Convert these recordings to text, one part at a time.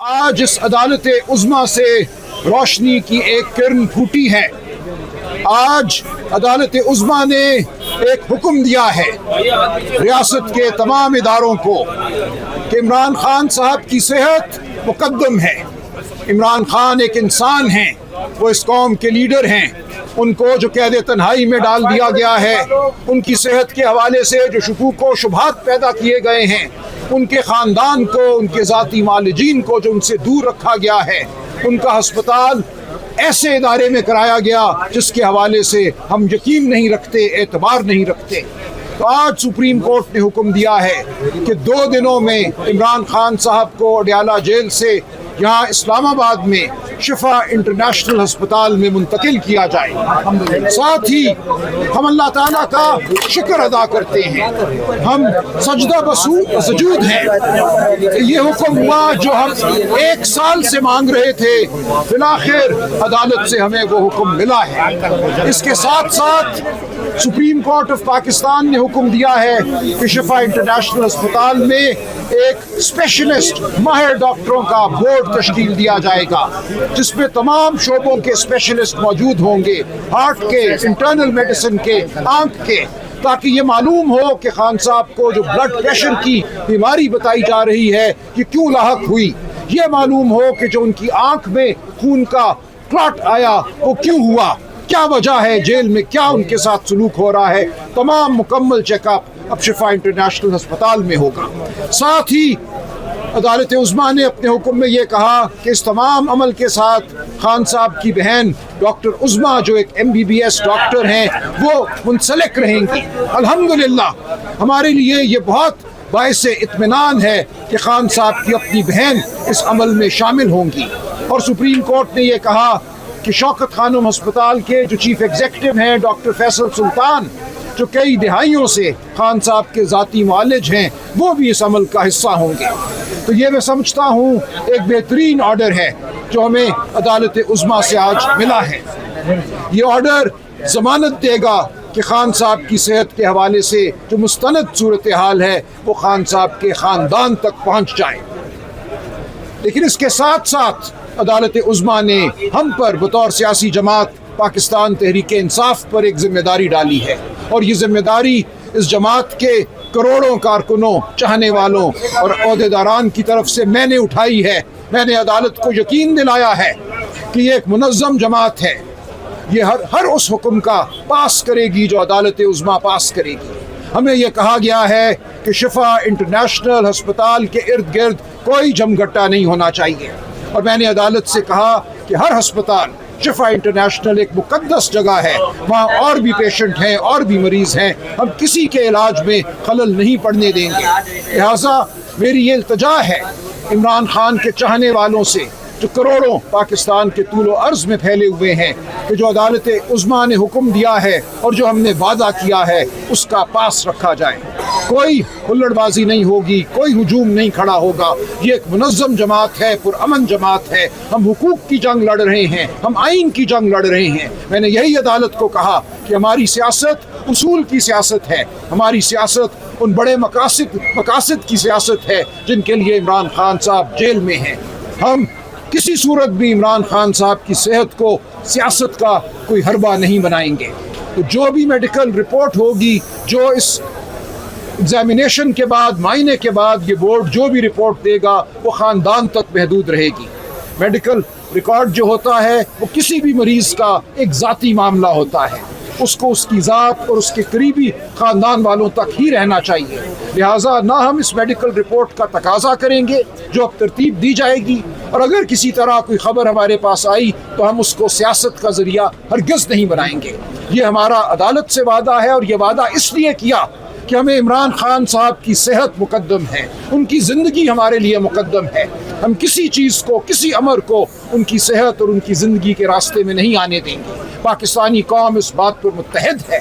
آج اس عدالت عظمیٰ سے روشنی کی ایک کرن پھوٹی ہے۔ آج عدالت عظمیٰ نے ایک حکم دیا ہے ریاست کے تمام اداروں کو کہ عمران خان صاحب کی صحت مقدم ہے۔ عمران خان ایک انسان ہیں، وہ اس قوم کے لیڈر ہیں۔ ان کو جو قید تنہائی میں ڈال دیا گیا ہے، ان کی صحت کے حوالے سے جو شکوک و شبہات پیدا کیے گئے ہیں، ان کے خاندان کو، ان کے ذاتی معالجین کو جو ان سے دور رکھا گیا ہے، ان کا ہسپتال ایسے ادارے میں کرایا گیا جس کے حوالے سے ہم یقین نہیں رکھتے، اعتبار نہیں رکھتے۔ تو آج سپریم کورٹ نے حکم دیا ہے کہ 2 دنوں میں عمران خان صاحب کو اڈیالہ جیل سے یہاں اسلام آباد میں شفا انٹرنیشنل ہسپتال میں منتقل کیا جائے۔ ساتھ ہی ہم اللہ تعالیٰ کا شکر ادا کرتے ہیں، ہم سجدہ سجود ہیں کہ یہ حکم ہوا جو ہم 1 سال سے مانگ رہے تھے، بالآخر عدالت سے ہمیں وہ حکم ملا ہے۔ اس کے ساتھ ساتھ سپریم کورٹ آف پاکستان نے حکم دیا ہے کہ شفا انٹرنیشنل ہسپتال میں ایک اسپیشلسٹ ماہر ڈاکٹروں کا بورڈ تشکیل دیا جائے گا جس میں تمام شعبوں کے اسپیشلسٹ موجود ہوں گے، ہارٹ کے، انٹرنل میڈیسن کے، آنکھ کے، تاکہ یہ معلوم ہو کہ خان صاحب کو جو بلڈ پریشر کی بیماری بتائی جا رہی ہے یہ کیوں لاحق ہوئی، یہ معلوم ہو کہ جو ان کی آنکھ میں خون کا کلاٹ آیا وہ کیوں ہوا، کیا وجہ ہے، جیل میں کیا ان کے ساتھ سلوک ہو رہا ہے۔ تمام مکمل چیک اپ اب شفا انٹرنیشنل ہسپتال میں ہوگا۔ ساتھ ہی عدالت عظمیٰ نے اپنے حکم میں یہ کہا کہ اس تمام عمل کے ساتھ خان صاحب کی بہن ڈاکٹر عظمیٰ جو ایک MBBS ڈاکٹر ہیں وہ منسلک رہیں گی۔ الحمدللہ ہمارے لیے یہ بہت باعث اطمینان ہے کہ خان صاحب کی اپنی بہن اس عمل میں شامل ہوں گی۔ اور سپریم کورٹ نے یہ کہا کہ شوکت خانم ہسپتال کے جو چیف ایگزیکٹو ہیں ڈاکٹر فیصل سلطان، جو کئی دہائیوں سے خان صاحب کے ذاتی معالج ہیں، وہ بھی اس عمل کا حصہ ہوں گے۔ تو یہ میں سمجھتا ہوں ایک بہترین آرڈر ہے جو ہمیں عدالت عظمیٰ سے آج ملا ہے۔ یہ آرڈر ضمانت دے گا کہ خان صاحب کی صحت کے حوالے سے جو مستند صورتحال ہے وہ خان صاحب کے خاندان تک پہنچ جائے۔ لیکن اس کے ساتھ ساتھ عدالت عظمیٰ نے ہم پر بطور سیاسی جماعت پاکستان تحریک انصاف پر ایک ذمہ داری ڈالی ہے، اور یہ ذمہ داری اس جماعت کے کروڑوں کارکنوں، چاہنے والوں اور عہدیداران کی طرف سے میں نے اٹھائی ہے۔ میں نے عدالت کو یقین دلایا ہے کہ یہ ایک منظم جماعت ہے، یہ ہر اس حکم کا پاس کرے گی جو عدالت عظمیٰ پاس کرے گی۔ ہمیں یہ کہا گیا ہے کہ شفا انٹرنیشنل ہسپتال کے ارد گرد کوئی جمگٹا نہیں ہونا چاہیے، اور میں نے عدالت سے کہا کہ ہر ہسپتال، شفا انٹرنیشنل ایک مقدس جگہ ہے، وہاں اور بھی پیشنٹ ہیں، اور بھی مریض ہیں، ہم کسی کے علاج میں خلل نہیں پڑنے دیں گے۔ لہٰذا میری یہ التجا ہے عمران خان کے چاہنے والوں سے جو کروڑوں پاکستان کے طول و عرض میں پھیلے ہوئے ہیں کہ جو عدالت عظمیٰ نے حکم دیا ہے اور جو ہم نے وعدہ کیا ہے اس کا پاس رکھا جائے۔ کوئی ہلڑ بازی نہیں ہوگی، کوئی ہجوم نہیں کھڑا ہوگا۔ یہ ایک منظم جماعت ہے، پرامن جماعت ہے۔ ہم حقوق کی جنگ لڑ رہے ہیں، ہم آئین کی جنگ لڑ رہے ہیں۔ میں نے یہی عدالت کو کہا کہ ہماری سیاست اصول کی سیاست ہے، ہماری سیاست ان بڑے مقاصد کی سیاست ہے جن کے لیے عمران خان صاحب جیل میں ہیں۔ ہم کسی صورت بھی عمران خان صاحب کی صحت کو سیاست کا کوئی حربہ نہیں بنائیں گے۔ تو جو بھی میڈیکل رپورٹ ہوگی، جو اس ایگزامینیشن کے بعد، معائنے کے بعد یہ بورڈ جو بھی رپورٹ دے گا وہ خاندان تک محدود رہے گی۔ میڈیکل ریکارڈ جو ہوتا ہے وہ کسی بھی مریض کا ایک ذاتی معاملہ ہوتا ہے، اس کو اس کی ذات اور اس کے قریبی خاندان والوں تک ہی رہنا چاہیے۔ لہٰذا نہ ہم اس میڈیکل رپورٹ کا تقاضا کریں گے جو اب ترتیب دی جائے گی، اور اگر کسی طرح کوئی خبر ہمارے پاس آئی تو ہم اس کو سیاست کا ذریعہ ہرگز نہیں بنائیں گے۔ یہ ہمارا عدالت سے وعدہ ہے، اور یہ وعدہ اس لیے کیا کہ ہمیں عمران خان صاحب کی صحت مقدم ہے، ان کی زندگی ہمارے لیے مقدم ہے۔ ہم کسی چیز کو، کسی امر کو ان کی صحت اور ان کی زندگی کے راستے میں نہیں آنے دیں گے۔ پاکستانی قوم اس بات پر متحد ہے،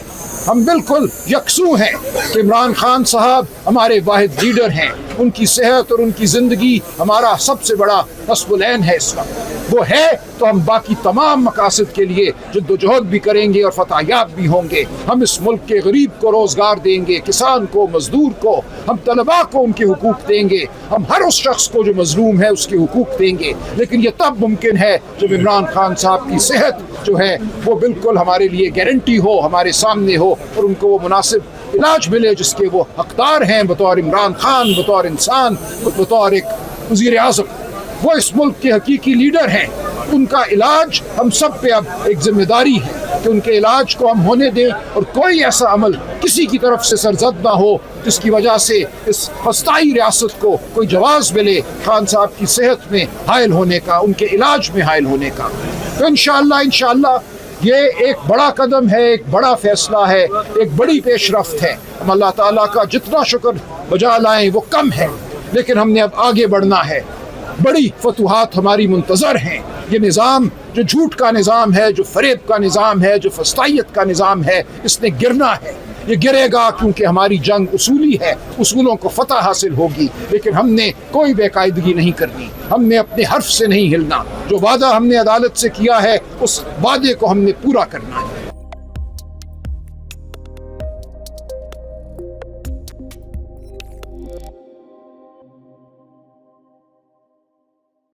ہم بالکل یکسو ہیں کہ عمران خان صاحب ہمارے واحد لیڈر ہیں۔ ان کی صحت اور ان کی زندگی ہمارا سب سے بڑا نصب العین ہے اس وقت. وہ ہے تو ہم باقی تمام مقاصد کے لیے جد و جہد بھی کریں گے اور فتح یاب بھی ہوں گے. ہم اس ملک کے غریب کو روزگار دیں گے, کسان کو, مزدور کو, ہم طلباء کو ان کے حقوق دیں گے, ہم ہر اس شخص کو جو مظلوم ہے اس کے حقوق دیں گے. لیکن یہ تب ممکن ہے جب عمران خان صاحب کی صحت جو ہے وہ بالکل ہمارے لیے گارنٹی ہو, ہمارے سامنے ہو, اور ان کو وہ مناسب علاج ملے جس کے وہ حقدار ہیں بطور عمران خان, بطور انسان, بطور ایک وزیر اعظم. وہ اس ملک کے حقیقی لیڈر ہیں. ان کا علاج ہم سب پہ اب ایک ذمہ داری ہے کہ ان کے علاج کو ہم ہونے دیں, اور کوئی ایسا عمل کسی کی طرف سے سرزد نہ ہو جس کی وجہ سے اس فسطائی ریاست کو کوئی جواز ملے خان صاحب کی صحت میں حائل ہونے کا, ان کے علاج میں حائل ہونے کا. تو انشاءاللہ یہ ایک بڑا قدم ہے, ایک بڑا فیصلہ ہے, ایک بڑی پیش رفت ہے. ہم اللہ تعالیٰ کا جتنا شکر بجا لائیں وہ کم ہے, لیکن ہم نے اب آگے بڑھنا ہے. بڑی فتوحات ہماری منتظر ہیں. یہ نظام جو جھوٹ کا نظام ہے, جو فریب کا نظام ہے, جو فسطائیت کا نظام ہے, اس نے گرنا ہے. یہ گرے گا کیونکہ ہماری جنگ اصولی ہے, اصولوں کو فتح حاصل ہوگی. لیکن ہم نے کوئی بے قاعدگی نہیں کرنی, ہم نے اپنے حرف سے نہیں ہلنا. جو وعدہ ہم نے عدالت سے کیا ہے اس وعدے کو ہم نے پورا کرنا ہے.